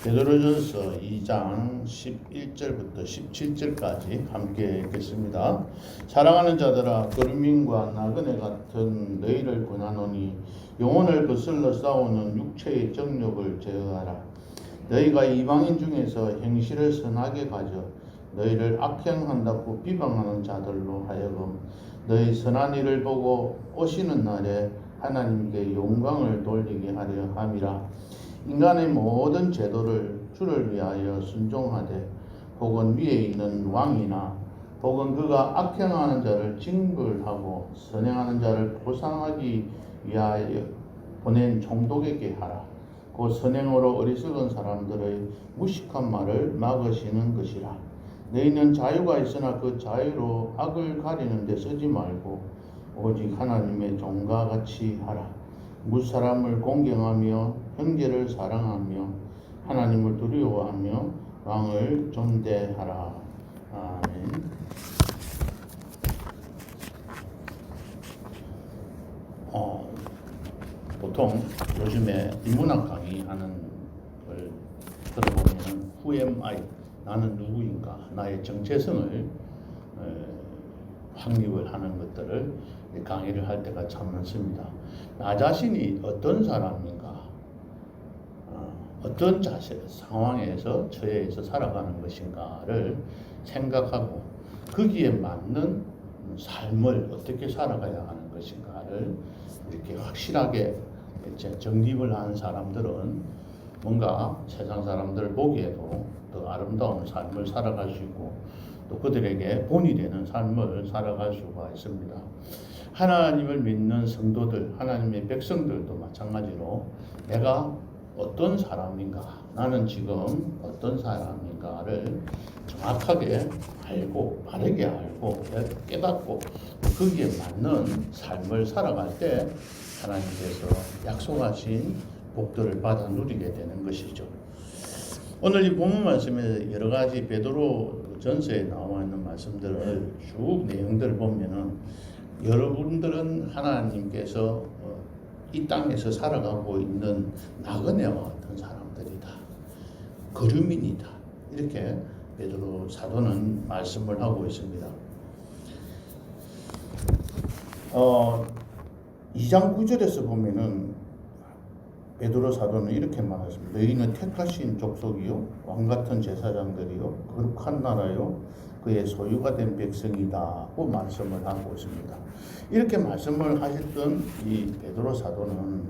베드로전서 2장 11절부터 17절까지 함께 읽겠습니다. 사랑하는 자들아, 거류민과 나그네 같은 너희를 권하노니 영혼을 거슬러 싸우는 육체의 정욕을 제어하라. 너희가 이방인 중에서 행실을 선하게 가져 너희를 악행한다고 비방하는 자들로 하여금 너희 선한 일을 보고 오시는 날에 하나님께 영광을 돌리게 하려 함이라. 인간의 모든 제도를 주를 위하여 순종하되 혹은 위에 있는 왕이나 혹은 그가 악행하는 자를 징벌하고 선행하는 자를 보상하기 위하여 보낸 총독에게 하라. 그 선행으로 어리석은 사람들의 무식한 말을 막으시는 것이라. 너희는 자유가 있으나 그 자유로 악을 가리는 데 쓰지 말고 오직 하나님의 종과 같이 하라. 무사람을 공경하며 형제를 사랑하며 하나님을 두려워하며 왕을 존대하라. 아멘. 보통 요즘에 인문학 강의하는 걸 들어보면 Who am I? 나는 누구인가? 나의 정체성을 확립을 하는 것들을 강의를 할 때가 참 많습니다. 나 자신이 어떤 사람인가, 어떤 상황에서 처해서 살아가는 것인가를 생각하고 거기에 맞는 삶을 어떻게 살아가야 하는 것인가를 이렇게 확실하게 이제 정립을 하는 사람들은 뭔가 세상 사람들 보기에도 더 아름다운 삶을 살아갈 수 있고 또 그들에게 본이 되는 삶을 살아갈 수가 있습니다. 하나님을 믿는 성도들, 하나님의 백성들도 마찬가지로 내가 어떤 사람인가, 나는 지금 어떤 사람인가를 정확하게 알고 바르게 알고 깨닫고 거기에 맞는 삶을 살아갈 때 하나님께서 약속하신 복들을 받아 누리게 되는 것이죠. 오늘 이 본문 말씀에 여러 가지 베드로 전서에 나와 있는 말씀들을 쭉 내용들을 보면은 여러분들은 하나님께서 이 땅에서 살아가고 있는 나그네와 같은 사람들이다. 거류민이다. 이렇게 베드로 사도는 말씀을 하고 있습니다. 2장 9절에서 보면은 베드로 사도는 이렇게 말했습니다. 너희는 택하신 족속이요 왕같은 제사장들이요 거룩한 나라요 그의 소유가 된 백성이다고 말씀을 하고 있습니다. 이렇게 말씀을 하셨던 이 베드로 사도는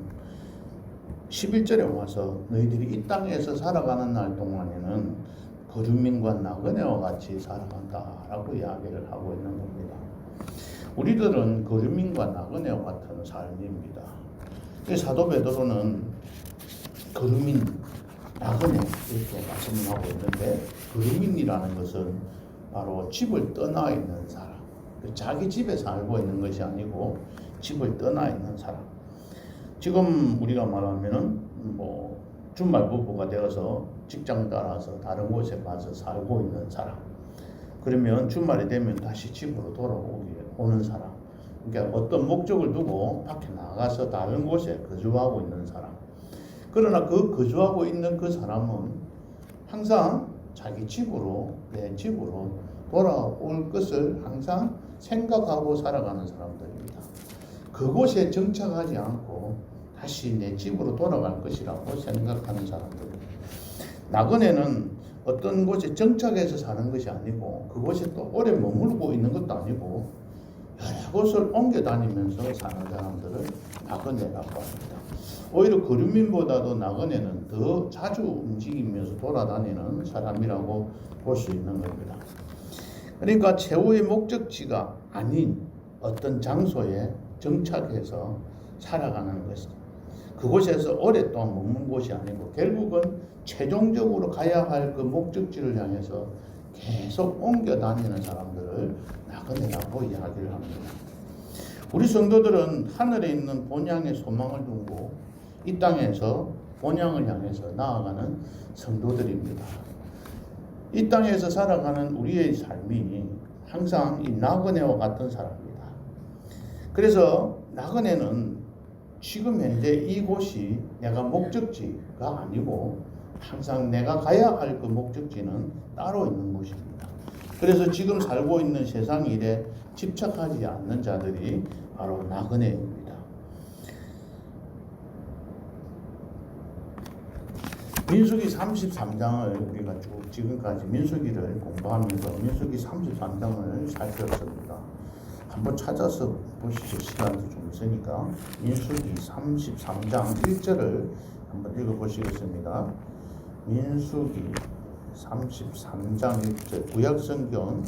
11절에 와서 너희들이 이 땅에서 살아가는 날 동안에는 거류민과 나그네와 같이 살아간다라고 이야기를 하고 있는 겁니다. 우리들은 거류민과 나그네와 같은 삶입니다. 사도 베드로는 거류민, 나그네 이렇게 말씀을 하고 있는데 거류민이라는 것은 바로 집을 떠나 있는 사람, 자기 집에 살고 있는 것이 아니고 집을 떠나 있는 사람. 지금 우리가 말하면은 주말 부부가 되어서 직장 따라서 다른 곳에 가서 살고 있는 사람. 그러면 주말이 되면 다시 집으로 돌아오는 사람. 그러니까 어떤 목적을 두고 밖에 나가서 다른 곳에 거주하고 있는 사람. 그러나 그 거주하고 있는 그 사람은 항상 자기 집으로, 내 집으로 돌아올 것을 항상 생각하고 살아가는 사람들입니다. 그곳에 정착하지 않고 다시 내 집으로 돌아갈 것이라고 생각하는 사람들입니다. 나그네는 어떤 곳에 정착해서 사는 것이 아니고 그곳에 또 오래 머물고 있는 것도 아니고 여러 곳을 옮겨 다니면서 사는 사람들을 나그네라고 합니다. 오히려 거류민보다도 나그네는 더 자주 움직이면서 돌아다니는 사람이라고 볼 수 있는 겁니다. 그러니까 최후의 목적지가 아닌 어떤 장소에 정착해서 살아가는 것이죠. 그곳에서 오랫동안 머문 곳이 아니고 결국은 최종적으로 가야 할 그 목적지를 향해서 계속 옮겨 다니는 사람들을 나그네라고 이야기를 합니다. 우리 성도들은 하늘에 있는 본향의 소망을 두고 이 땅에서 본향을 향해서 나아가는 성도들입니다. 이 땅에서 살아가는 우리의 삶이 항상 이 나그네와 같은 사람입니다. 그래서 나그네는 지금 현재 이곳이 내가 목적지가 아니고 항상 내가 가야 할 그 목적지는 따로 있는 것입니다. 그래서 지금 살고 있는 세상 일에 집착하지 않는 자들이 바로 나그네입니다. 민수기 33장을 우리가 쭉 지금까지 민수기를 공부하면서 민수기 33장을 살폈습니다. 한번 찾아서 보시죠. 시간도 좀 있으니까. 민수기 33장 1절을 한번 읽어보시겠습니다. 민수기 33장 1절 구약성경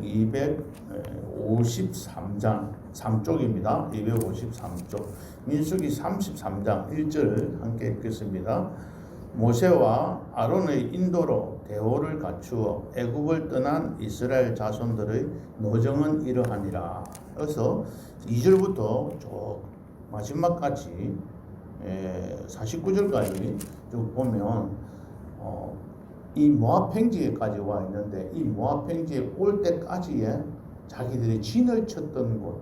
253장 3쪽입니다. 253쪽 민수기 33장 1절 함께 읽겠습니다. 모세와 아론의 인도로 대오를 갖추어 애굽을 떠난 이스라엘 자손들의 노정은 이러하니라. 그래서 2절부터 쭉 마지막까지 49절까지 쭉 보면 이 모압 평지에까지 와 있는데 이 모압 평지에 올 때까지에 자기들이 진을 쳤던 곳,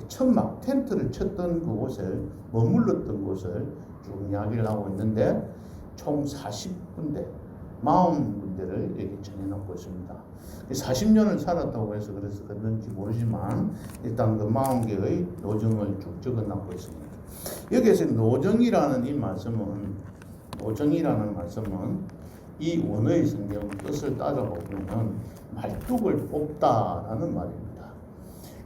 천막 텐트를 쳤던 그곳을 머물렀던 곳을 쭉 이야기를 하고 있는데 총 40군데 40군데를 여기 정해놓고 있습니다. 40년을 살았다고 해서 그래서 그런지 모르지만 일단 그 40개의 노정을 쭉 적어놓고 있습니다. 여기에서 노정이라는 이 말씀은 이 원어의 성경 뜻을 따져보면 말뚝을 뽑다라는 말입니다.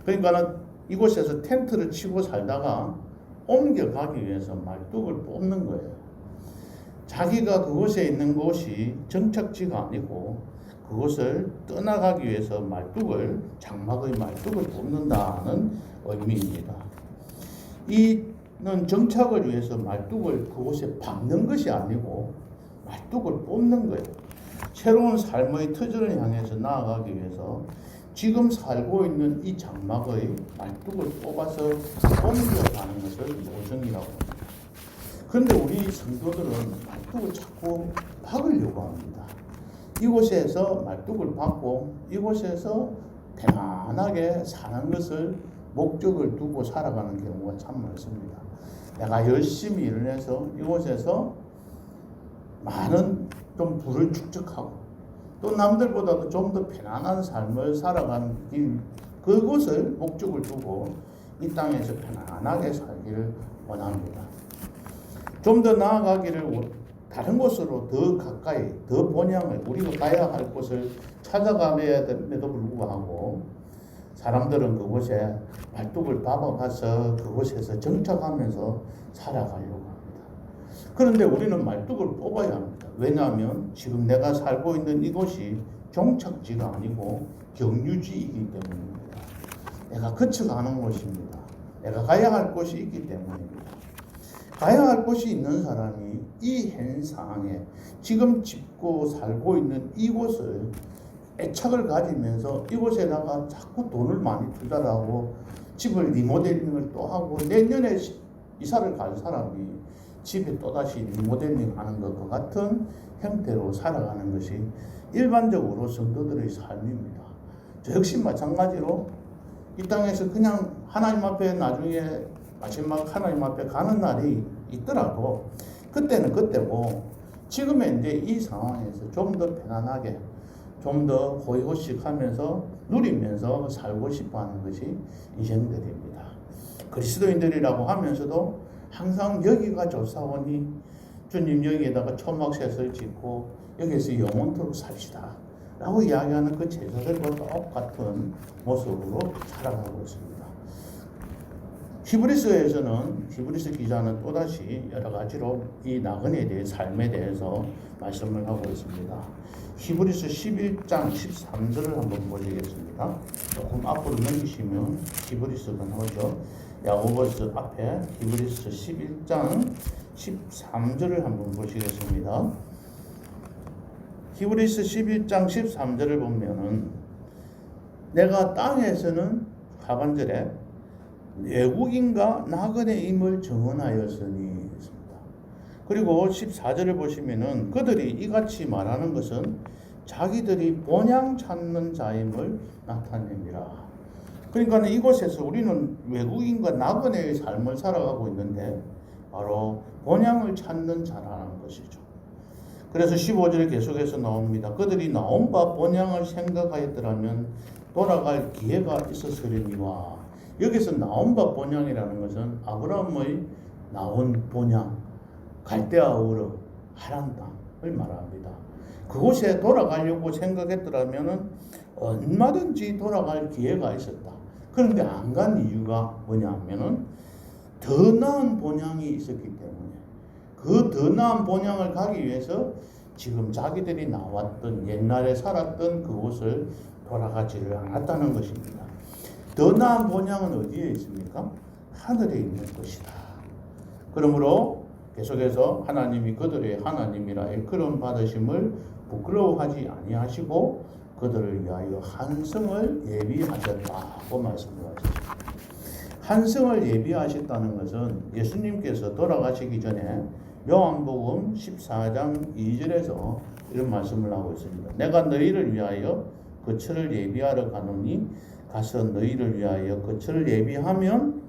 그러니까 이곳에서 텐트를 치고 살다가 옮겨가기 위해서 말뚝을 뽑는 거예요. 자기가 그곳에 있는 곳이 정착지가 아니고 그곳을 떠나가기 위해서 장막의 말뚝을 뽑는다는 의미입니다. 이는 정착을 위해서 말뚝을 그곳에 박는 것이 아니고 말뚝을 뽑는 거예요. 새로운 삶의 터전을 향해서 나아가기 위해서 지금 살고 있는 이 장막의 말뚝을 뽑아서 옮겨가는 것을 노정이라고 합니다. 그런데 우리 성도들은 말뚝을 자꾸 박으려고 합니다. 이곳에서 말뚝을 박고 이곳에서 편안하게 사는 것을 목적을 두고 살아가는 경우가 참 많습니다. 내가 열심히 일을 해서 이곳에서 많은 좀 부를 축적하고 또 남들보다도 좀 더 편안한 삶을 살아가는 길, 그것을 목적을 두고 이 땅에서 편안하게 살기를 원합니다. 좀 더 나아가기를 다른 곳으로 더 가까이, 더 본향을 우리가 가야 할 곳을 찾아감에도 불구하고 사람들은 그곳에 말뚝을 박아가서 그곳에서 정착하면서 살아가려고 합니다. 그런데 우리는 말뚝을 뽑아야 합니다. 왜냐하면 지금 내가 살고 있는 이곳이 종착지가 아니고 경유지이기 때문입니다. 내가 거쳐가는 곳입니다. 내가 가야 할 곳이 있기 때문입니다. 가야 할 곳이 있는 사람이 이 현 상황에 지금 짓고 살고 있는 이곳을 애착을 가지면서 이곳에다가 자꾸 돈을 많이 투자를 하고 집을 리모델링을 또 하고 내년에 이사를 갈 사람이 집에 또다시 리모델링 하는 것과 같은 형태로 살아가는 것이 일반적으로 성도들의 삶입니다. 저 역시 마찬가지로 이 땅에서 그냥 하나님 앞에 나중에 마지막 하나님 앞에 가는 날이 있더라도 그때는 그때고 지금의 이제 이 상황에서 좀 더 편안하게 좀 더 호의호식하면서 누리면서 살고 싶어하는 것이 인생들입니다. 그리스도인들이라고 하면서도 항상 여기가 좋사오니 주님 여기에다가 초막셋을 짓고 여기서 영원토록 삽시다 라고 이야기하는 그 제자들과 똑같은 모습으로 살아가고 있습니다. 히브리서에서는 히브리서 기자는 또다시 여러 가지로 이 나그네에 대해 삶에 대해서 말씀을 하고 있습니다. 히브리서 11장 13절을 한번 보시겠습니다. 조금 앞으로 넘기시면 히브리서가 나오죠. 야고보서 앞에 히브리서 11장 13절을 한번 보시겠습니다. 히브리서 11장 13절을 보면은 내가 땅에서는 하반절에 외국인과 나그네임을 정언하였으니 있습니다. 그리고 14절을 보시면은 그들이 이같이 말하는 것은 자기들이 본향 찾는 자임을 나타냅니다. 그러니까 이곳에서 우리는 외국인과 나그네의 삶을 살아가고 있는데 바로 본향을 찾는 자라는 것이죠. 그래서 15절에 계속해서 나옵니다. 그들이 나온 바 본향을 생각하였더라면 돌아갈 기회가 있었으려니와. 여기서 나온 바 본향이라는 것은 아브라함의 나온 본향, 갈대아 우르 하란 땅을 말합니다. 그곳에 돌아가려고 생각했더라면 얼마든지 돌아갈 기회가 있었다. 그런데 안 간 이유가 뭐냐 하면은 더 나은 본향이 있었기 때문에 그 더 나은 본향을 가기 위해서 지금 자기들이 나왔던 옛날에 살았던 그곳을 돌아가지를 않았다는 것입니다. 더 나은 본향은 어디에 있습니까? 하늘에 있는 것이다. 그러므로 계속해서 하나님이 그들의 하나님이라 일컬음 받으심을 부끄러워하지 아니하시고 그들을 위하여 한성을 예비하셨다고 말씀을 하셨습니다. 한성을 예비하셨다는 것은 예수님께서 돌아가시기 전에 요한복음 14장 2절에서 이런 말씀을 하고 있습니다. 내가 너희를 위하여 거처를 예비하러 가노니 가서 너희를 위하여 거처를 예비하면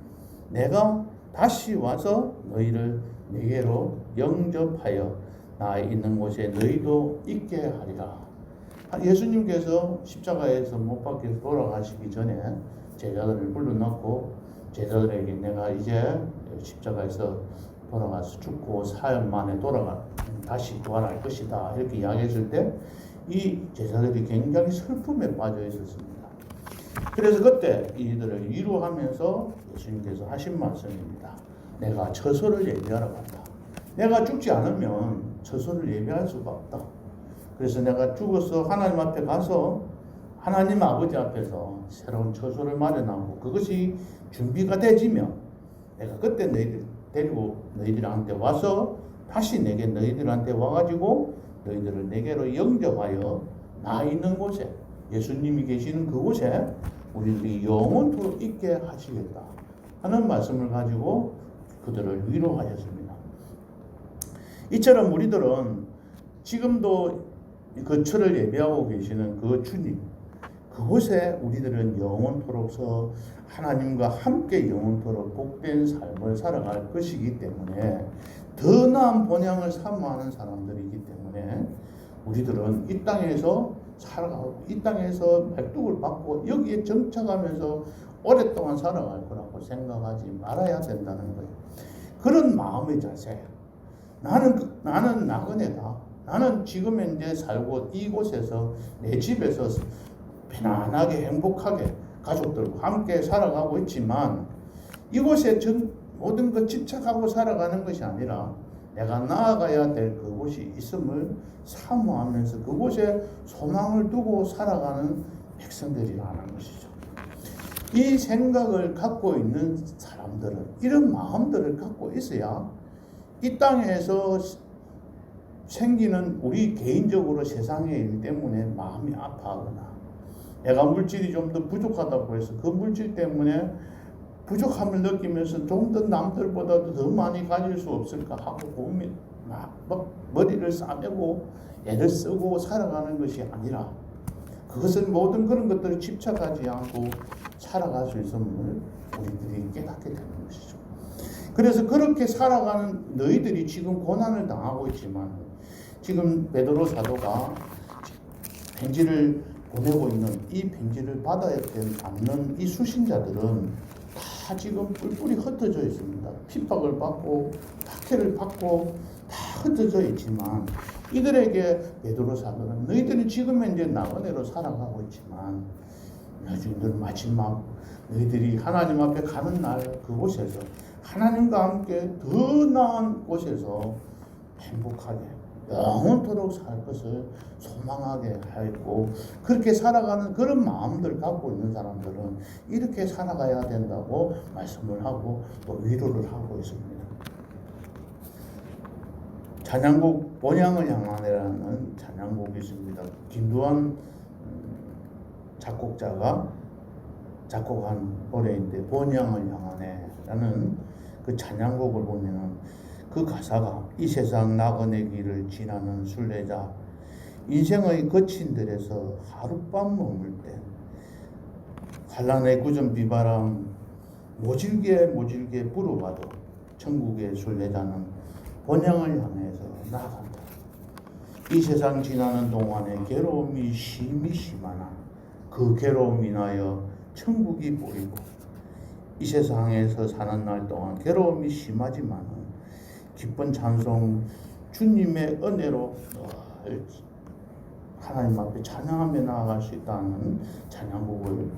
내가 다시 와서 너희를 내게로 영접하여 나 있는 곳에 너희도 있게 하리라. 예수님께서 십자가에서 못 박혀서 돌아가시기 전에 제자들을 불러놓고 제자들에게 내가 이제 십자가에서 돌아가서 죽고 사흘 만에 다시 부활할 것이다 이렇게 이야기했을 때 이 제자들이 굉장히 슬픔에 빠져 있었습니다. 그래서 그때 이들을 위로하면서 예수님께서 하신 말씀입니다. 내가 처소를 예비하러 간다. 내가 죽지 않으면 처소를 예비할 수가 없다. 그래서 내가 죽어서 하나님 앞에 가서 하나님 아버지 앞에서 새로운 처소를 마련하고 그것이 준비가 되지면 내가 그때 너희들 데리고 너희들한테 와서 다시 너희들한테 와가지고 너희들을 내게로 영접하여 나 있는 곳에 예수님이 계시는 그곳에 우리들이 영원토록 있게 하시겠다 하는 말씀을 가지고 그들을 위로하셨습니다. 이처럼 우리들은 지금도 거처를 예비하고 계시는 그 주님 그곳에 우리들은 영원토록서 하나님과 함께 영원토록 복된 삶을 살아갈 것이기 때문에 더 나은 본향을 사모하는 사람들이기 때문에 우리들은 이 땅에서 살아가고 이 땅에서 백독을 받고 여기에 정착하면서 오랫동안 살아갈 거라고 생각하지 말아야 된다는 거예요. 그런 마음의 자세. 나는 나그네다. 나는 지금 현재 살고 이곳에서 내 집에서 편안하게 행복하게 가족들과 함께 살아가고 있지만 이곳에 모든 것 집착하고 살아가는 것이 아니라 내가 나아가야 될 그곳이 있음을 사모하면서 그곳에 소망을 두고 살아가는 백성들이라는 것이죠. 이 생각을 갖고 있는 사람들은 이런 마음들을 갖고 있어야 이 땅에서 생기는 우리 개인적으로 세상의 일 때문에 마음이 아파하거나 내가 물질이 좀 더 부족하다고 해서 그 물질 때문에 부족함을 느끼면서 좀 더 남들보다도 더 많이 가질 수 없을까 하고 고민, 막 머리를 싸매고 애를 쓰고 살아가는 것이 아니라 그것은 모든 그런 것들을 집착하지 않고 살아갈 수 있음을 우리들이 깨닫게 되는 것이죠. 그래서 그렇게 살아가는 너희들이 지금 고난을 당하고 있지만 지금 베드로 사도가 편지를 보내고 있는 이 편지를 받아야 않는 이 수신자들은 다 지금 뿔뿔이 흩어져 있습니다. 핍박을 받고 박해를 받고 다 흩어져 있지만 이들에게 베드로 사도는 너희들이 지금 현재 나그네로 살아가고 있지만 나중에 마지막 너희들이 하나님 앞에 가는 날 그곳에서 하나님과 함께 더 나은 곳에서 행복하게 영원토록 살 것을 소망하게 하였고 그렇게 살아가는 그런 마음들을 갖고 있는 사람들은 이렇게 살아가야 된다고 말씀을 하고 또 위로를 하고 있습니다. 찬양곡 본향을 향하네라는 찬양곡이 있습니다. 김두한 작곡자가 작곡한 노래인데 본향을 향하네라는 그 찬양곡을 보면은 그 가사가 이 세상 나그네 길을 지나는 순례자 인생의 거친 들에서 하룻밤 머물 때 환란의 굳은 비바람 모질게 불어봐도 천국의 순례자는 본향을 향해서 나아간다. 이 세상 지나는 동안에 괴로움이 심하나 그 괴로움 인하여 천국이 보이고, 이 세상에서 사는 날 동안 괴로움이 심하지만 기쁜 찬송, 주님의 은혜로 하나님 앞에 찬양하며 나아갈 수 있다는 찬양곡을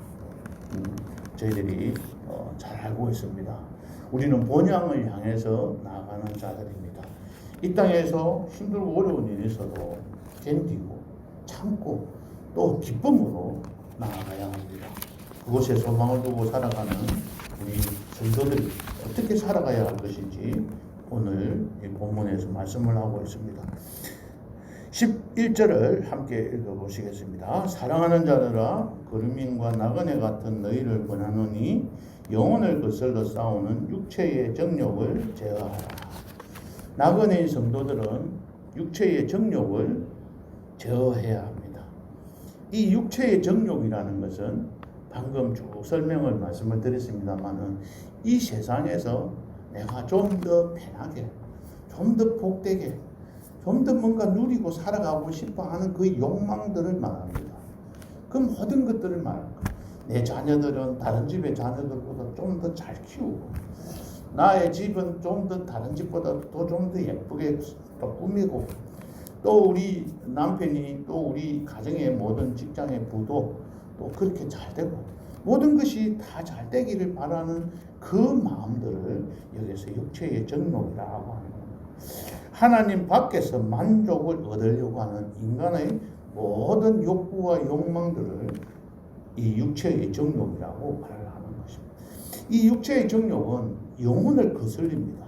저희들이 잘 알고 있습니다. 우리는 본향을 향해서 나아가는 자들입니다. 이 땅에서 힘들고 어려운 일이 있어도 견디고 참고 또 기쁨으로 나아가야 합니다. 그곳에 소망을 두고 살아가는 우리 성도들이 어떻게 살아가야 할 것인지 오늘 이 본문에서 말씀을 하고 있습니다. 11절을 함께 읽어보시겠습니다. 사랑하는 자들아, 거루민과 나그네 같은 너희를 권하노니 영혼을 거슬러 싸우는 육체의 정욕을 제어하라. 나그네인 성도들은 육체의 정욕을 제어해야 합니다. 이 육체의 정욕이라는 것은 방금 쭉 말씀을 드렸습니다만은 이 세상에서 내가 좀 더 편하게, 좀 더 복되게, 좀 더 뭔가 누리고 살아가고 싶어 하는 그 욕망들을 말합니다. 그 모든 것들을 말합니다. 내 자녀들은 다른 집의 자녀들보다 좀 더 잘 키우고, 나의 집은 좀 더 다른 집보다 좀 더 예쁘게 또 꾸미고, 또 우리 남편이 또 우리 가정의 모든 직장의 부도 또 그렇게 잘 되고, 모든 것이 다 잘 되기를 바라는 그 마음들을 여기서 육체의 정욕이라고 하는 겁니다. 하나님 밖에서 만족을 얻으려고 하는 인간의 모든 욕구와 욕망들을 이 육체의 정욕이라고 말을 하는 것입니다. 이 육체의 정욕은 영혼을 거슬립니다.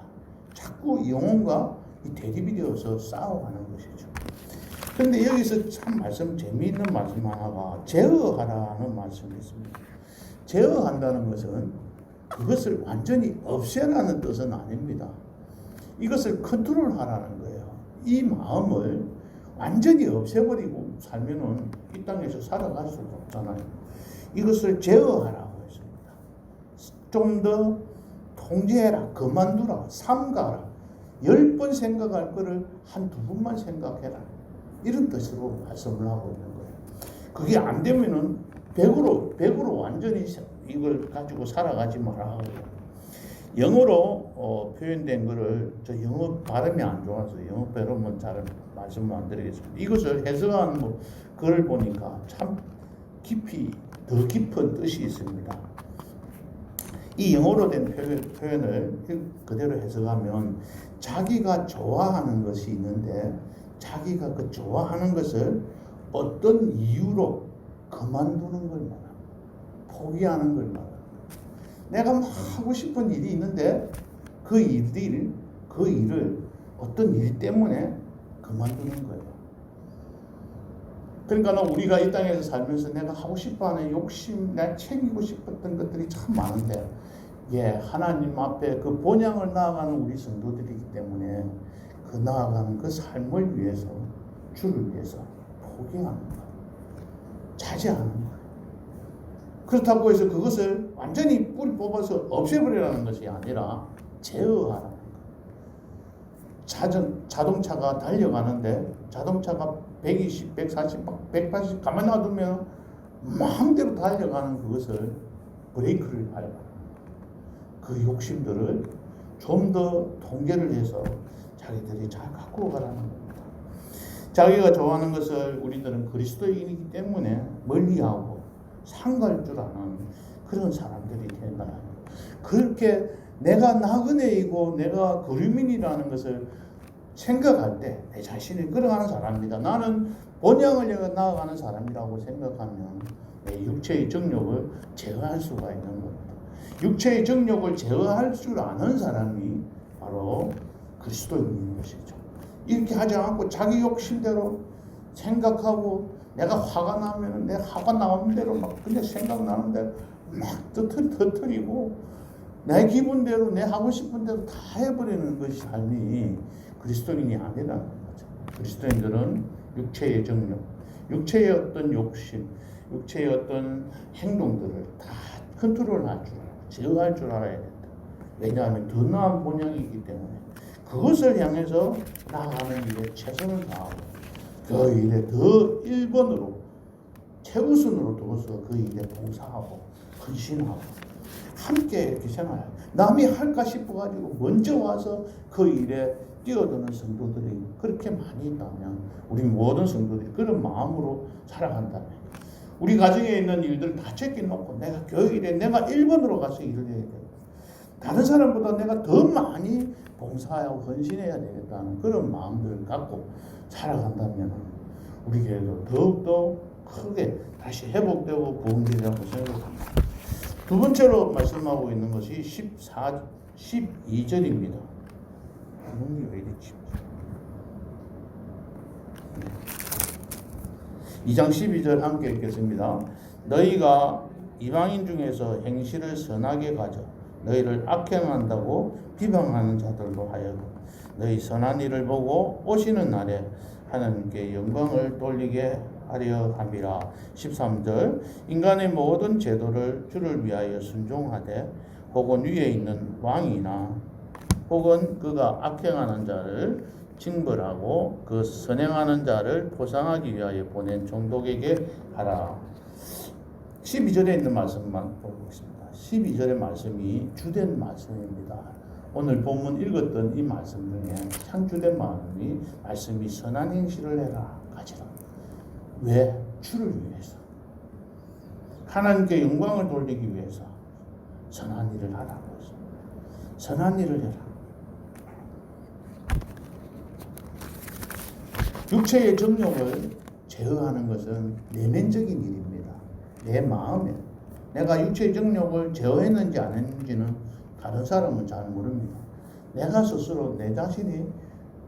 자꾸 영혼과 대립이 되어서 싸워가는 것이죠. 그런데 여기서 참 재미있는 말씀 하나가 제어하라는 말씀이 있습니다. 제어한다는 것은 그것을 완전히 없애라는 뜻은 아닙니다. 이것을 컨트롤하라는 거예요. 이 마음을 완전히 없애버리고 살면은 이 땅에서 살아갈 수가 없잖아요. 이것을 제어하라고 했습니다. 좀 더 통제해라, 그만두라, 삼가라. 10번 생각할 거를 한두 번만 생각해라. 이런 뜻으로 말씀을 하고 있는 거예요. 그게 안 되면은 100으로 완전히 이걸 가지고 살아가지 말라고. 영어로 표현된 거를, 저 영어 발음이 안 좋아서 영어 발음은 잘 말씀을 안 드리겠습니다. 이것을 해석하는 글을 보니까 참 더 깊은 뜻이 있습니다. 이 영어로 된 표현을 그대로 해석하면 자기가 좋아하는 것이 있는데 자기가 그 좋아하는 것을 어떤 이유로 그만두는 걸 말합니다. 포기하는 걸 말합니다. 내가 막 하고 싶은 일이 있는데 그 일을 어떤 일 때문에 그만두는 거예요. 그러니까 우리가 이 땅에서 살면서 내가 하고 싶어하는 욕심, 내가 챙기고 싶었던 것들이 참 많은데, 하나님 앞에 그 본향을 나아가는 우리 성도들이기 때문에 그 나아가는 그 삶을 위해서, 주를 위해서 포기하는 거예요. 자제하는 거예요. 그렇다고 해서 그것을 완전히 뿌리 뽑아서 없애버리라는 것이 아니라 제어하라는 거예요. 자동차가 달려가는데 자동차가 120, 140, 180 가만히 놔두면 마음대로 달려가는 그것을 브레이크를 밟아라. 그 욕심들을 좀 더 통제를 해서 자기들이 잘 갖고 가라는 겁니다. 자기가 좋아하는 것을 우리들은 그리스도인이기 때문에 멀리하고 상갈 줄 아는 그런 사람들이 된다. 그렇게 내가 나그네이고 내가 거류민이라는 것을 생각할 때 내 자신을 끌어가는 사람입니다. 나는 본향을 향해 나아가는 사람이라고 생각하면 내 육체의 정욕을 제어할 수가 있는 겁니다. 육체의 정욕을 제어할 줄 아는 사람이 바로 그리스도인인 것이죠. 이렇게 하지 않고 자기 욕심대로 생각하고, 내가 화가 나면 내 화가 나오는 대로 막 그냥 생각나는 대로 막 터뜨리고 내 기분대로 내 하고 싶은 대로 다 해버리는 것이 삶이 그리스도인이 아니라는 거죠. 그리스도인들은 육체의 정욕, 육체의 어떤 욕심, 육체의 어떤 행동들을 다 컨트롤할 줄 알아야, 제어할 줄 알아야 된다. 왜냐하면 더 나은 본향이기 때문에 그것을 향해서 나아가는 일에 최선을 다하고 그 일에 더 1번으로 최우선으로 두어서 그 일에 봉사하고 헌신하고 함께 이렇게 생활해요. 남이 할까 싶어가지고 먼저 와서 그 일에 뛰어드는 성도들이 그렇게 많이 있다면 우리 모든 성도들이 그런 마음으로 살아간다면 우리 가정에 있는 일들 다 제껴놓고 내가 교회 일에 내가 1번으로 가서 일을 해야 돼요. 다른 사람보다 내가 더 많이 봉사하고 헌신해야 되겠다는 그런 마음들을 갖고 살아간다면 우리 교회도 더욱더 크게 다시 회복되고 부흥되리라고 생각합니다. 두 번째로 말씀하고 있는 것이 12절입니다. 왜 이렇지? 2장 12절 함께 읽겠습니다. 너희가 이방인 중에서 행실을 선하게 가져 너희를 악행한다고 비방하는 자들로 하여금 너희 선한 일을 보고 오시는 날에 하나님께 영광을 돌리게 하려 함이라. 13절 인간의 모든 제도를 주를 위하여 순종하되 혹은 위에 있는 왕이나 혹은 그가 악행하는 자를 징벌하고 그 선행하는 자를 보상하기 위하여 보낸 종독에게 하라. 12절에 있는 말씀만 보겠습니다. 12절의 말씀이 주된 말씀입니다. 오늘 본문 읽었던 이 말씀 중에 참 주된 말씀이 선한 행실을 해라 가지라. 왜? 주를 위해서, 하나님께 영광을 돌리기 위해서 선한 일을 하라고 해서 선한 일을 해라. 육체의 정욕을 제어하는 것은 내면적인 일입니다. 내 마음에 내가 육체의 정욕을 제어했는지 안 했는지는 다른 사람은 잘 모릅니다. 내가 스스로 내 자신이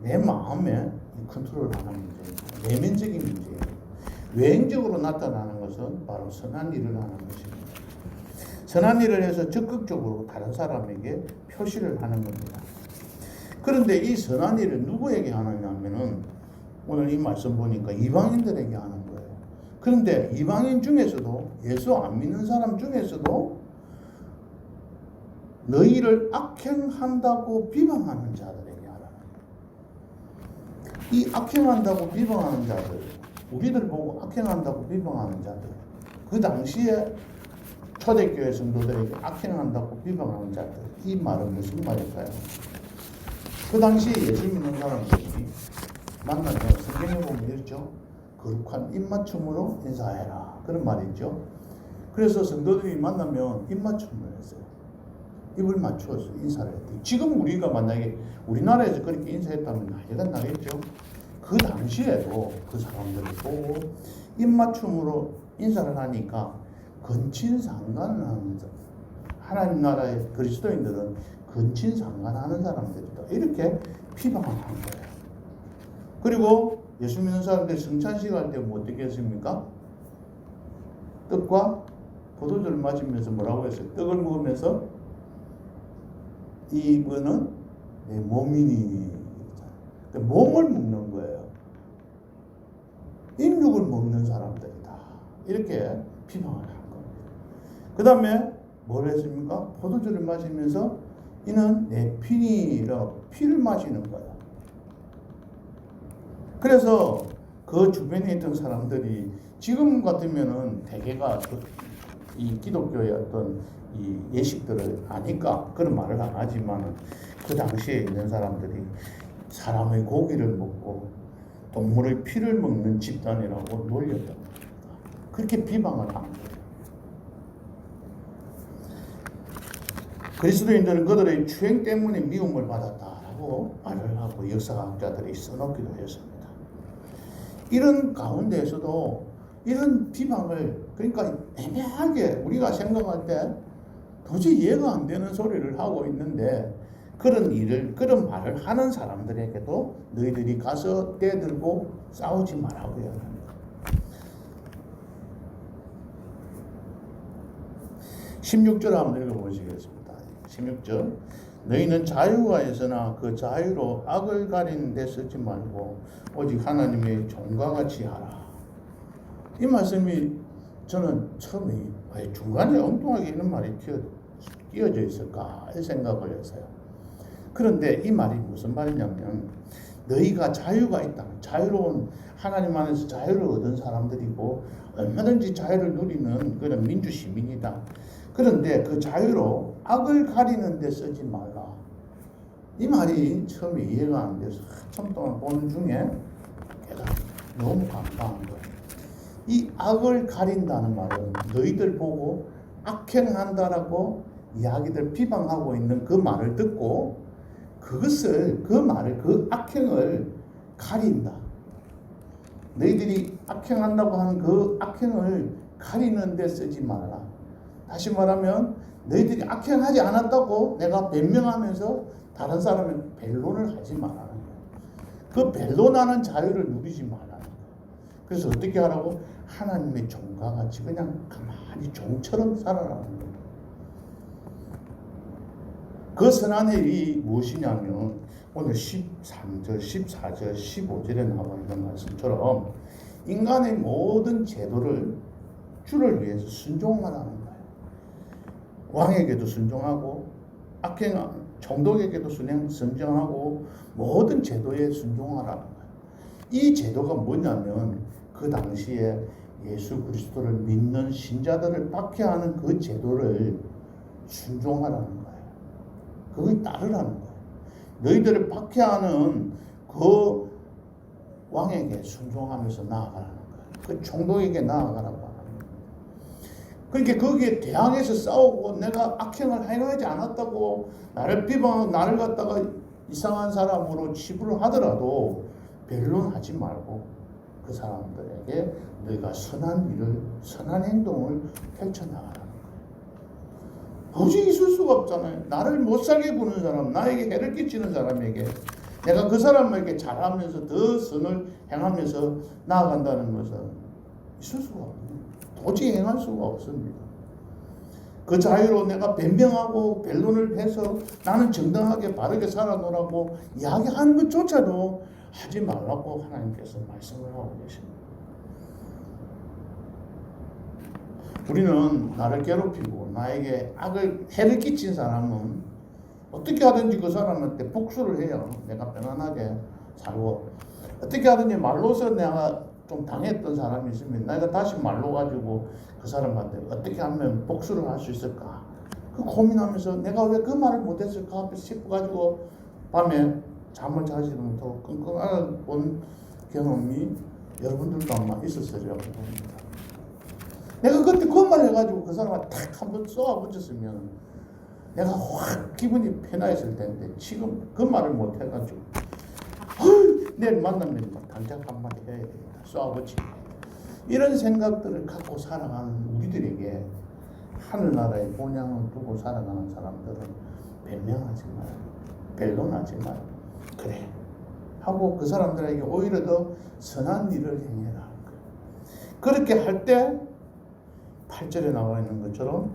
내 마음에 컨트롤하는 문제입니다. 내면적인 문제예요. 외형적으로 나타나는 것은 바로 선한 일을 하는 것입니다. 선한 일을 해서 적극적으로 다른 사람에게 표시를 하는 겁니다. 그런데 이 선한 일을 누구에게 하느냐면은 오늘 이 말씀 보니까 이방인들에게 하는 거예요. 그런데 이방인 중에서도 예수 안 믿는 사람 중에서도 너희를 악행한다고 비방하는 자들에게 하라. 이 악행한다고 비방하는 자들, 우리들 보고 악행한다고 비방하는 자들, 그 당시에 초대교회 성도들에게 악행한다고 비방하는 자들, 이 말은 무슨 말일까요? 그 당시에 예수 믿는 사람들이 만나면 성경에 보면 이렇죠. 거룩한 입맞춤으로 인사해라. 그런 말이죠. 그래서 성도들이 만나면 입맞춤을 했어요. 입을 맞추어서 인사를 했대요. 지금 우리가 만약에 우리나라에서 그렇게 인사했다면 난리가 나겠죠. 그 당시에도 그 사람들을 보고 입맞춤으로 인사를 하니까 근친상간을 하는 사람, 하나님 나라의 그리스도인들은 근친상간하는 사람들이다. 이렇게 비방을 한 거예요. 그리고 예수 믿는 사람들이 성찬식 할 때 뭐 어떻게 했습니까? 떡과 포도주를 마시면서 뭐라고 했어요? 떡을 먹으면서 이거는 내 몸이니, 몸을 먹는 거예요. 인육을 먹는 사람들이다. 이렇게 비방을 한 겁니다. 그 다음에 뭘 했습니까? 포도주를 마시면서 이는 내 피니라, 피를 마시는 거야. 그래서 그 주변에 있던 사람들이 지금 같으면은 대개가 이 기독교의 어떤 이 예식들을 아니까 그런 말을 안 하지만 그 당시에 있는 사람들이 사람의 고기를 먹고 동물의 피를 먹는 집단이라고 놀렸던 겁니다. 그렇게 비방을 한 거예요. 그리스도인들은 그들의 추행 때문에 미움을 받았다라고 말을 하고 역사학자들이 써놓기도 했습니다. 이런 가운데에서도 이런 비방을, 그러니까 애매하게 우리가 생각할 때 도저히 이해가 안 되는 소리를 하고 있는데 그런 말을 하는 사람들에게도 너희들이 가서 떼들고 싸우지 말라고요 합니다. 16절 한번 읽어보시겠습니다. 16절 너희는 자유가 있으나 그 자유로 악을 가리는 데 쓰지 말고 오직 하나님의 종과 같이 하라. 이 말씀이 저는 처음에 중간에 엉뚱하게 이런 말이 끼어져 있을까 이 생각을 했어요. 그런데 이 말이 무슨 말이냐면 너희가 자유가 있다. 자유로운 하나님 안에서 자유를 얻은 사람들이고 얼마든지 자유를 누리는 그런 민주 시민이다. 그런데 그 자유로 악을 가리는 데 쓰지 말라. 이 말이 처음에 이해가 안 돼서 한참 동안 보는 중에 너무 감사한 거예요. 이 악을 가린다는 말은 너희들 보고 악행한다라고 이야기들 비방하고 있는 그 말을 듣고 그 악행을 가린다. 너희들이 악행한다고 하는 그 악행을 가리는 데 쓰지 말라. 다시 말하면 너희들이 악행하지 않았다고 내가 변명하면서 다른 사람의 변론을 하지 말라는 거예요. 그 변론하는 자유를 누리지 말라는 거예요. 그래서 어떻게 하라고? 하나님의 종과 같이 그냥 가만히 종처럼 살아라는 거예요. 그 선한 일이 무엇이냐면 오늘 13절, 14절, 15절에 나와 있는 말씀처럼 인간의 모든 제도를 주를 위해서 순종하라는 거예요. 왕에게도 순종하고 정독에게도 순종하고 모든 제도에 순종하라는 거예요. 이 제도가 뭐냐면 그 당시에 예수 그리스도를 믿는 신자들을 박해하는 그 제도를 순종하라는 거예요. 그걸 따르라는 거예요. 너희들을 박해하는 그 왕에게 순종하면서 나아가라는 거예요. 그 총독에게 나아가라고 하는 거예요. 그러니까 거기에 대항해서 싸우고 내가 악행을 행하지 않았다고 나를 비방하고 나를 갖다가 이상한 사람으로 치부를 하더라도 변론하지 말고 그 사람들에게 너희가 선한 행동을 펼쳐나가라는 거예요. 도저히 있을 수가 없잖아요. 나를 못 살게 구는 사람, 나에게 해를 끼치는 사람에게 내가 그 사람에게 잘하면서 더 선을 행하면서 나아간다는 것은 있을 수가 없네요. 도저히 행할 수가 없습니다. 그 자유로 내가 변명하고 변론을 해서 나는 정당하게 바르게 살아노라고 이야기하는 것조차도 하지 말라고 하나님께서 말씀을 하고 계십니다. 우리는 나를 괴롭히고 나에게 해를 끼친 사람은 어떻게 하든지 그 사람한테 복수를 해요. 내가 편안하게 살고 어떻게 하든지 말로서 내가 좀 당했던 사람이 있으면 내가 다시 말로 가지고 그 사람한테 어떻게 하면 복수를 할 수 있을까 그 고민하면서 내가 왜 그 말을 못했을까 싶어가지고 밤에 잠을 자지도 못하고 끙끙 앓아본 경험이 여러분들도 아마 있었으리라고 봅니다. 내가 그때 그 말을 해가지고 그 사람한테 탁 한번 쏘아붙였으면 내가 확 기분이 편해졌을 텐데 지금 그 말을 못해가지고 내일 만나면 당장 한마디 해야 되겠다. 쏘아붙이고 이런 생각들을 갖고 살아가는 우리들에게 하늘나라의 본향을 두고 살아가는 사람들은 변명하지 말고 변론하지 말고 그래 하고 그 사람들에게 오히려 더 선한 일을 행해라. 그렇게 할 때 8절에 나와 있는 것처럼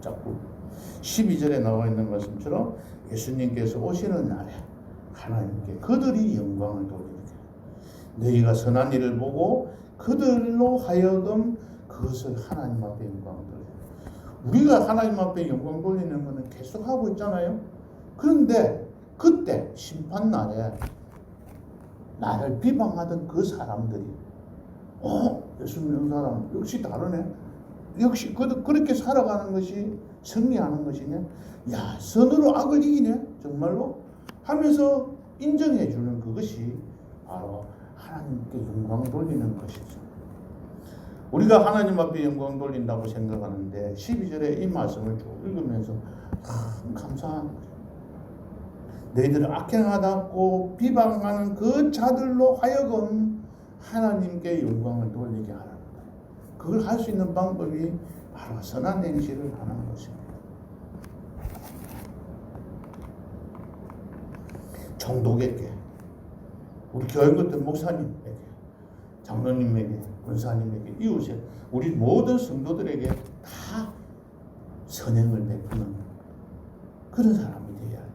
자꾸 12절에 나와 있는 것처럼 예수님께서 오시는 날에 하나님께 그들이 영광을 돌리게 너희가 선한 일을 보고 그들로 하여금 그것을 하나님 앞에 영광을 돌리게 우리가 하나님 앞에 영광 돌리는 것은 계속 하고 있잖아요. 그런데 그때 심판날에 나를 비방하던 그 사람들이 예수 믿는 사람 역시 다르네. 역시 그렇게 살아가는 것이 승리하는 것이네. 야 선으로 악을 이기네 정말로 하면서 인정해 주는 그것이 바로 하나님께 영광 돌리는 것이죠. 우리가 하나님 앞에 영광 돌린다고 생각하는데 12절에 이 말씀을 쭉 읽으면서 감사한 거예요. 너희들을 악행하다고 비방하는 그 자들로 하여금 하나님께 영광을 돌리게 하라는 거예요. 그걸 할 수 있는 방법이 바로 선한 행실을 하는 것입니다. 총독에게, 우리 교회 같은 목사님에게, 장로님에게, 권사님에게, 이웃에, 우리 모든 성도들에게 다 선행을 베푸는 그런 사람이 되어야 한다.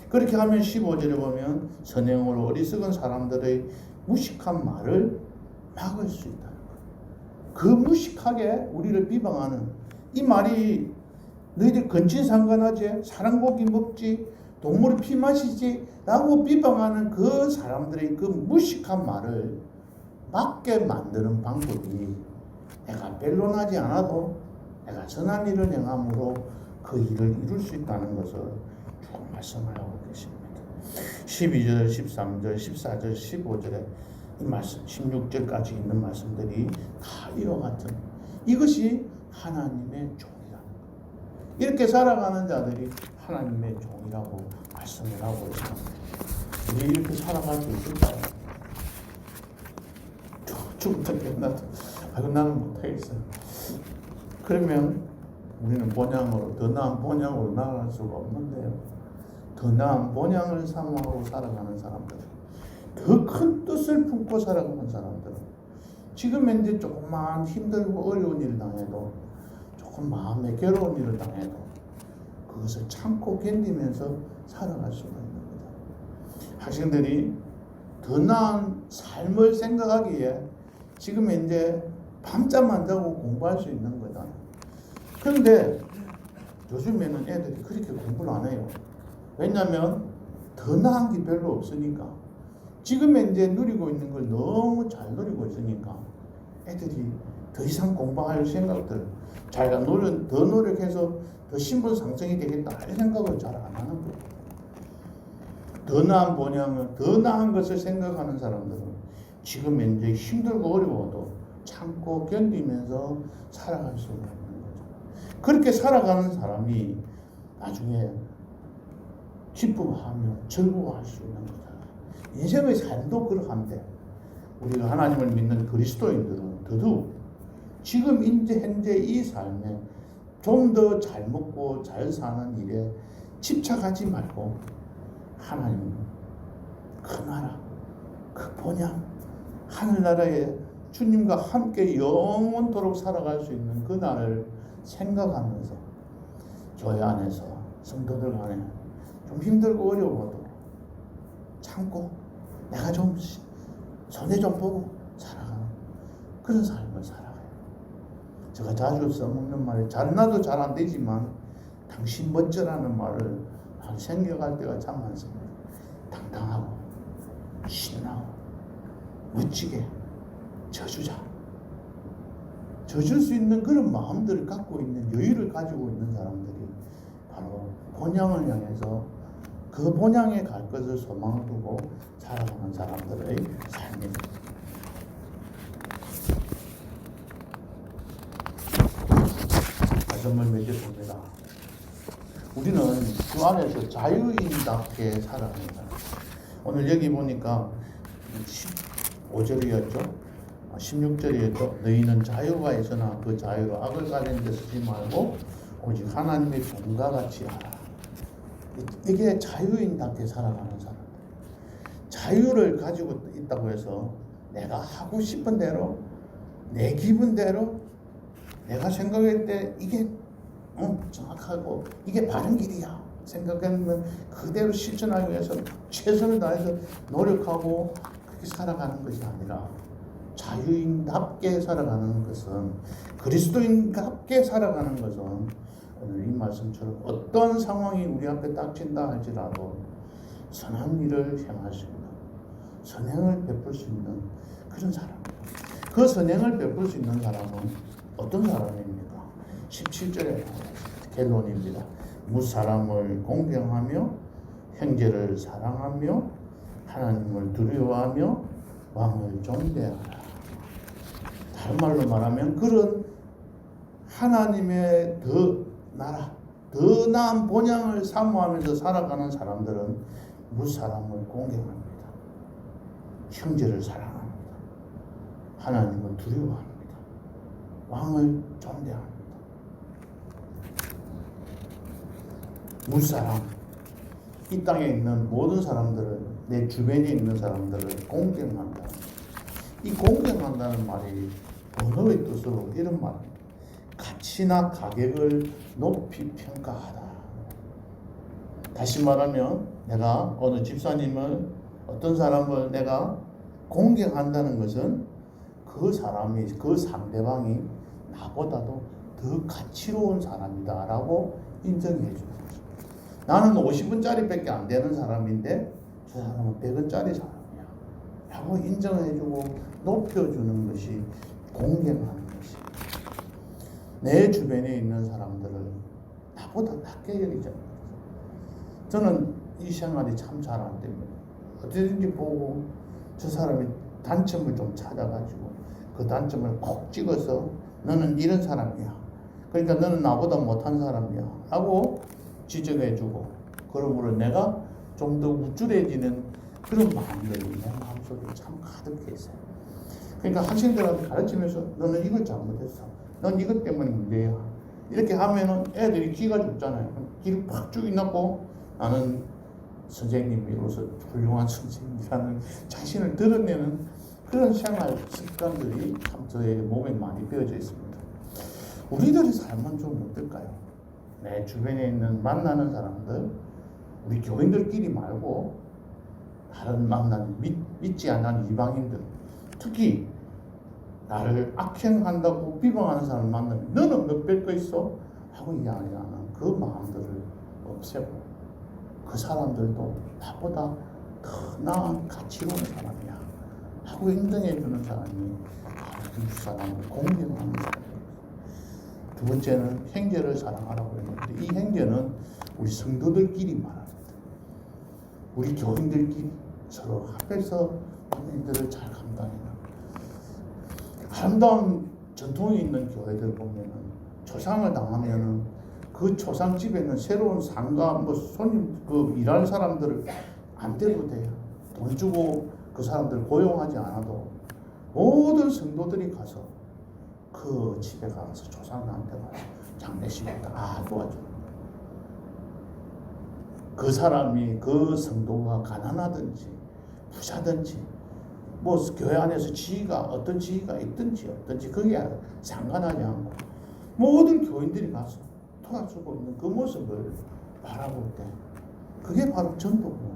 그렇게 하면 15절에 보면 선행으로 어리석은 사람들의 무식한 말을 막을 수 있다는 거예요. 그 무식하게 우리를 비방하는 이 말이 너희들 건진상간하지, 사랑고기 먹지, 동물의 피 마시지 라고 비방하는 그 사람들의 그 무식한 말을 막게 만드는 방법이 내가 변론하지 않아도 내가 선한 일을 행함으로 그 일을 이룰 수 있다는 것을 쭉 말씀하고 계십니다. 12절, 13절, 14절, 15절에 이 말씀, 16절까지 있는 말씀들이 다 이와 같은 이것이 하나님의 종이라는 것. 이렇게 살아가는 자들이 하나님의 종이라고 말씀을 하고 있습니다. 우리 이렇게 살아갈 수 있을까요? 죽을 때 나는 못하겠어요. 그러면 우리는 본향으로, 더 나은 본향으로 나아갈 수가 없는데요. 더 나은 본향을 사모하고 살아가는 사람들, 더 큰 뜻을 품고 살아가는 사람들은 지금 현재 조금만 힘들고 어려운 일을 당해도, 조금 마음에 괴로운 일을 당해도 그것을 참고 견디면서 살아갈 수가 있는 거죠. 학생들이 더 나은 삶을 생각하기에 지금 현재 밤잠 안 자고 공부할 수 있는 거다. 그런데 요즘에는 애들이 그렇게 공부를 안 해요. 왜냐하면 더 나은 게 별로 없으니까. 지금 현재 누리고 있는 걸 너무 잘 누리고 있으니까 애들이 더 이상 공부할 생각들, 자기가 더 노력해서 더 신분 상승이 되겠다 할 생각을 잘 안 하는 거예요. 더 나은 본향은, 더 나은 것을 생각하는 사람들은 지금 현재 힘들고 어려워도 참고 견디면서 살아갈 수가 있는 거죠. 그렇게 살아가는 사람이 나중에 기쁨하며 즐거워할 수 있는 거죠. 인생의 삶도 그러한데 우리가 하나님을 믿는 그리스도인들은 더더욱 지금 현재 이 삶에 좀 더 잘 먹고 잘 사는 일에 집착하지 말고 하나님 그 나라, 그 본향, 하늘나라에 주님과 함께 영원토록 살아갈 수 있는 그 날을 생각하면서 교회 안에서 성도들 간에 좀 힘들고 어려워도 참고 내가 좀 손해 좀 보고 살아가는 그런 삶을 살아가요. 제가 자주 써먹는 말이 나도 잘 안 되지만 당신 멋져라는 말을 생각할 때가 참 많습니다. 당당하고 신나고 멋지게 져주자. 져줄 수 있는 그런 마음들을 갖고 있는, 여유를 가지고 있는 사람들이 바로 본향을 향해서 그 본향에 갈 것을 소망을 두고 살아가는 사람들의 삶입니다. 말씀을 맺겠습니다. 우리는 그 안에서 자유인답게 살아갑니다. 오늘 여기 보니까 15절이었죠. 16절이었죠. 너희는 자유가 있으나 그 자유로 악을 가진 데 쓰지 말고 오직 하나님의 종과 같이 하라. 이게 자유인답게 살아가는 사람. 자유를 가지고 있다고 해서 내가 하고 싶은 대로, 내 기분대로, 내가 생각할 때 이게 정확하고 이게 바른 길이야 생각하면 그대로 실천하기 위해서 최선을 다해서 노력하고 그렇게 살아가는 것이 아니라 자유인답게 살아가는 것은, 그리스도인답게 살아가는 것은 오늘 이 말씀처럼 어떤 상황이 우리 앞에 닥친다 할지라도 선한 일을 행할 수 있는, 선행을 베풀 수 있는 그런 사람. 그 선행을 베풀 수 있는 사람은 어떤 사람입니까? 17절에 결론입니다. 무사람을 공경하며 형제를 사랑하며 하나님을 두려워하며 왕을 존대하라. 다른 말로 말하면 그런 하나님의 나라, 더 나은 본향을 사모하면서 살아가는 사람들은 무사람을 공경합니다. 형제를 사랑합니다. 하나님을 두려워합니다. 왕을 존대합니다. 무사람, 이 땅에 있는 모든 사람들을, 내 주변에 있는 사람들을 공경한다. 이 공경한다는 말이 언어의 뜻으로 이런 말입니다. 같이 가치나 가격을 높이 평가하라. 다시 말하면 내가 어느 집사님을 어떤 사람을 내가 공경한다는 것은 그 사람이 그 상대방이 나보다도 더 가치로운 사람이다 라고 인정해 주는 거죠. 나는 50원짜리 밖에 안 되는 사람인데 저 사람은 100원짜리 사람이야 라고 인정해 주고 높여주는 것이 공경하는 것이 내 주변에 있는 사람들을 나보다 낮게 여기지 않는 거죠. 저는 이 생활이 참 잘 안 됩니다. 어디든지 보고 저 사람이 단점을 좀 찾아가지고 그 단점을 콕 찍어서 너는 이런 사람이야. 그러니까 너는 나보다 못한 사람이야. 하고 지적해주고 그러므로 내가 좀 더 우쭐해지는 그런 마음들이 내 마음속에 참 가득해 있어요. 그러니까 학생들한테 가르치면서 너는 이걸 잘못했어. 넌 이것 때문에 문제야. 이렇게 하면은 애들이 기가 죽잖아요. 기를 팍 죽이 났고 나는 선생님으로서 훌륭한 선생님이라는 자신을 드러내는 그런 생활 습관들이 참 저의 몸에 많이 배어져 있습니다. 우리들의 삶은 좀 어떨까요? 내 주변에 있는 만나는 사람들, 우리 교인들끼리 말고 다른 만나는 믿지 않는 이방인들, 특히 나를 악행한다고 비방하는 사람을 만나면 너는 몇 뺄 거 있어? 하고 이야기하는 그 마음들을 없애고 그 사람들도 나보다 더 나은 가치로운 사람이야 하고 인정해주는 사람이 그 사람을 공경하는 사람이에요. 두 번째는 형제를 사랑하라고 했는데 이 형제는 우리 성도들끼리 말합니다. 우리 교인들끼리 서로 합해서 교인들을 잘 감당해라. 아름다운 전통이 있는 교회들 보면은 초상을 당하면은 그 초상집에는 새로운 상가, 뭐 손님, 그 일할 사람들을 안 떼도 돼요. 돈 주고 그 사람들 고용하지 않아도 모든 성도들이 가서 그 집에 가서 조상한테 가서 장례식을 다 도와줘요. 그 사람이 그 성도가 가난하든지 부자든지 뭐 교회 안에서 지위가 어떤 지위가 있든지 없든지 그게 상관하지 않고 모든 교인들이 가서 도와주고 있는 그 모습을 바라볼 때 그게 바로 전도고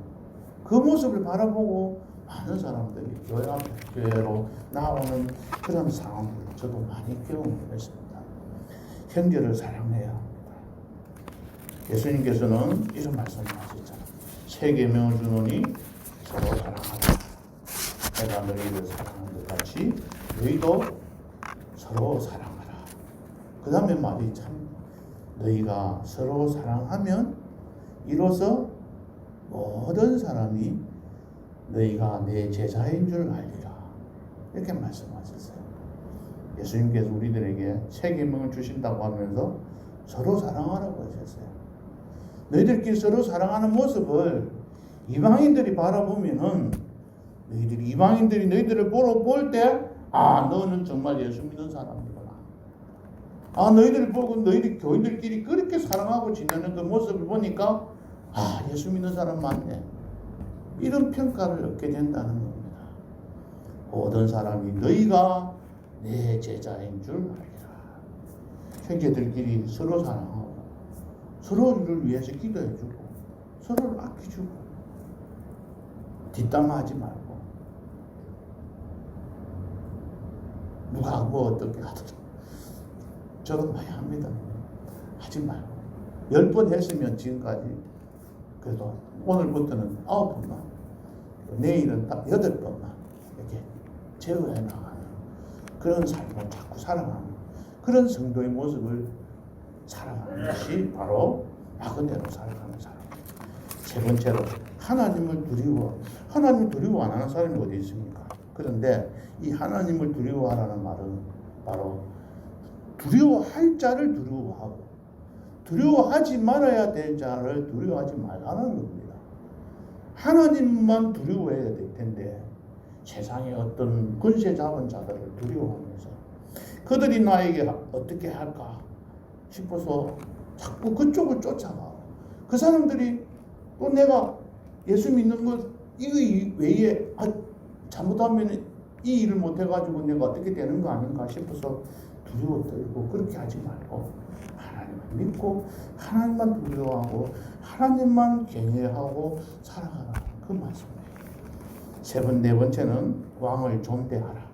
그 모습을 바라보고 많은 사람들이 교회 앞에 교회로 나오는 그런 상황을 저도 많이 경험을 했습니다. 형제를 사랑해야 합니다. 예수님께서는 이런 말씀을 하셨잖아요. 새 계명을 주노니 서로 사랑하라. 내가 너희를 사랑한 것 같이 너희도 서로 사랑하라. 그 다음에 말이 참 너희가 서로 사랑하면 이로써 모든 사람이 너희가 내 제자인 줄 알리라. 이렇게 말씀하셨어요. 예수님께서 우리들에게 새 계명을 주신다고 하면서 서로 사랑하라고 하셨어요. 너희들끼리 서로 사랑하는 모습을 이방인들이 바라보면은 이방인들이 너희들을 볼 때 너는 정말 예수 믿는 사람이구나. 너희들을 보고 너희들 교인들끼리 그렇게 사랑하고 지내는 그 모습을 보니까 예수 믿는 사람 맞네. 이런 평가를 얻게 된다는 겁니다. 모든 사람이 너희가 내 제자인 줄 알리라. 형제들끼리 서로 사랑하고 서로를 위해서 기도해주고 서로를 아껴주고 뒷담화하지 말고 누가 뭐 어떻게 하더라도 저도 많이 합니다. 하지 말고 10번 했으면 지금까지 그래도 오늘부터는 9번만 내일은 딱 8번만 이렇게 제어해 나가는 그런 삶을 자꾸 살아가는 그런 성도의 모습을 살아가는 것이 바로 나그네로 살아가는 사람. 세 번째로 하나님을 두려워 안 하는 사람이 어디 있습니까? 그런데 이 하나님을 두려워하라는 말은 바로 두려워할 자를 두려워하고 두려워하지 말아야 될 자를 두려워하지 말라는 겁니다. 하나님만 두려워해야 될 텐데 세상의 어떤 권세 잡은 자들을 두려워하면서 그들이 나에게 어떻게 할까 싶어서 자꾸 그쪽을 쫓아가. 그 사람들이 또 내가 예수 믿는 것 이거 외에 잘못하면 이 일을 못해가지고 내가 어떻게 되는 거 아닌가 싶어서 두려워 떨고 그렇게 하지 말고 하나님만 믿고 하나님만 두려워하고 하나님만 경외하고 살아가라 그 말씀이에요. 네 번째는 왕을 존대하라.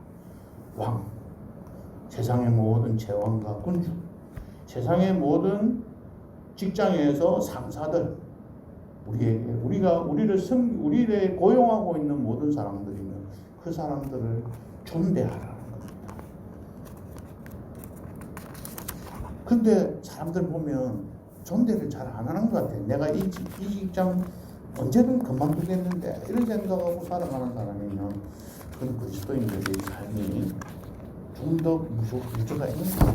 왕, 세상의 모든 제왕과 군주, 세상의 모든 직장에서 상사들, 우리를 고용하고 있는 모든 사람들이면 그 사람들을 존대하라는 겁니다. 근데 사람들 보면 존대를 잘 안 하는 것 같아요. 내가 이 직장 언제든 그만두겠는데 이런 생각하고 살아가는 사람이면 그건 그리스도인들의 삶이 좀 더 무조가 있는 거예요.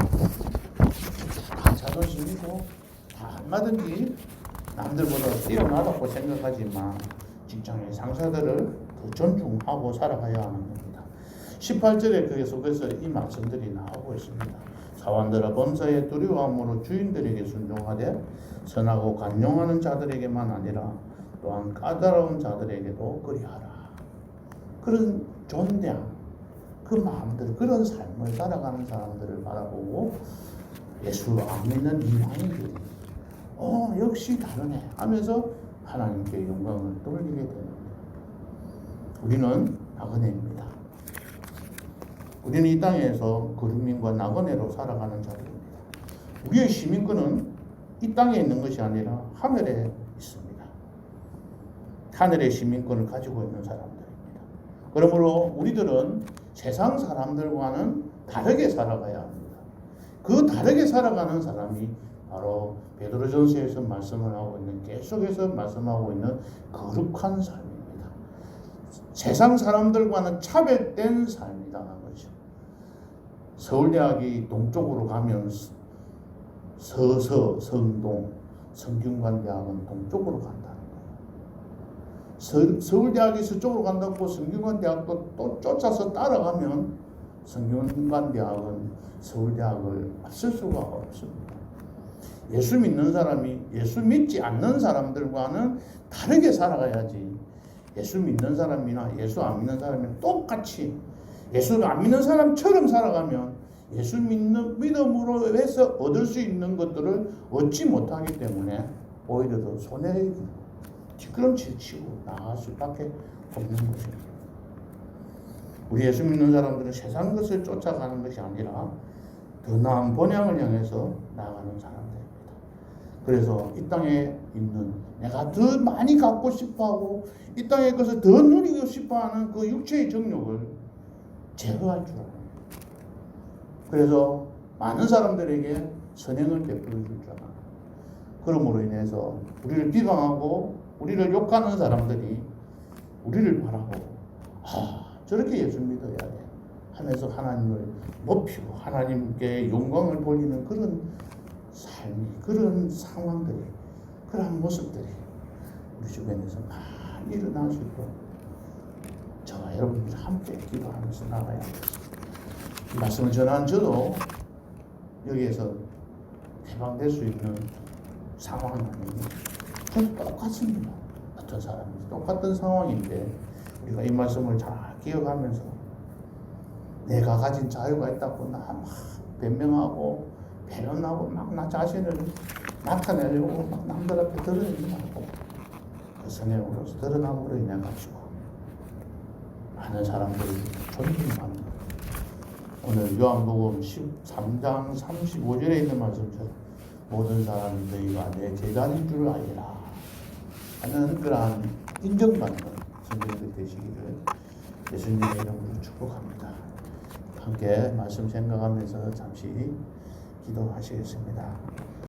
다 자존심이고 다 얼마든지 남들보다 뛰어나다고 생각하지만 직장의 상사들을 더 존중하고 살아가야 하는 겁니다. 18절에 그 속에서 이 말씀들이 나오고 있습니다. 사원들아 범사에 두려워함으로 주인들에게 순종하되 선하고 간용하는 자들에게만 아니라 또한 까다로운 자들에게도 그리하라. 그런 존대함, 그 마음들, 그런 삶을 살아가는 사람들을 바라보고 예수 안 믿는 이방인들이 역시 다르네 하면서 하나님께 영광을 돌리게 됩니다. 우리는 나그네입니다. 우리는 이 땅에서 거류민과 나그네로 살아가는 자들입니다. 우리의 시민권은 이 땅에 있는 것이 아니라 하늘에 있습니다. 하늘의 시민권을 가지고 있는 사람들입니다. 그러므로 우리들은 세상 사람들과는 다르게 살아가야 합니다. 그 다르게 살아가는 사람이 바로 베드로전서에서 말씀을 하고 있는, 계속해서 말씀하고 있는 거룩한 삶입니다. 세상 사람들과는 차별된 삶이라는 거죠. 서울대학이 동쪽으로 가면 성동, 성균관대학은 동쪽으로 간다는 거예요. 서울대학이 서쪽으로 간다고 성균관대학도 또 쫓아서 따라가면 성균관대학은 서울대학을 앞설 수가 없습니다. 예수 믿는 사람이 예수 믿지 않는 사람들과는 다르게 살아가야지, 예수 믿는 사람이나 예수 안 믿는 사람이 똑같이 예수를 안 믿는 사람처럼 살아가면 예수 믿음으로 해서 얻을 수 있는 것들을 얻지 못하기 때문에 오히려 더 손해를 뒷걸음질 치고 나갈 수밖에 없는 것입니다. 우리 예수 믿는 사람들은 세상 것을 쫓아가는 것이 아니라 더 나은 본향을 향해서 나아가는 사람들입니다. 그래서 이 땅에 있는 내가 더 많이 갖고 싶어하고 이 땅의 것을 더 누리고 싶어하는 그 육체의 정욕을 제거할 줄 알아요. 그래서 많은 사람들에게 선행을 베풀어 줄 줄 알아요. 그러므로 인해서 우리를 비방하고 우리를 욕하는 사람들이 우리를 바라보고 저렇게 예수 믿어야 돼 하면서 하나님을 높이고 하나님께 영광을 돌리는 그런 삶이, 그런 상황들이, 그런 모습들이 우리 주변에서 많이 일어날 수 있도록 저와 여러분들 함께 기도하면서 나가야 합니다. 이 말씀을 전한 저도 여기에서 해방될 수 있는 상황은 아닙니다. 저도 똑같습니다. 어떤 사람이 똑같은 상황인데 우리가 이 말씀을 잘 기억하면서 내가 가진 자유가 있다고 나 막 변명하고 배론하고 막 나 자신을 나타내려고 막 남들 앞에 드러내지 말고 그 선행으로서 드러남으로 인해 가지고 많은 사람들이 존중하는 것. 오늘 요한복음 13장 35절에 있는 말씀처럼 모든 사람이 너희가 내 제자인 줄 알리라 하는 그러한 인정받는 성도들 되시기를 예수님의 이름으로 축복합니다. 함께 말씀 생각하면서 잠시 기도하시겠습니다.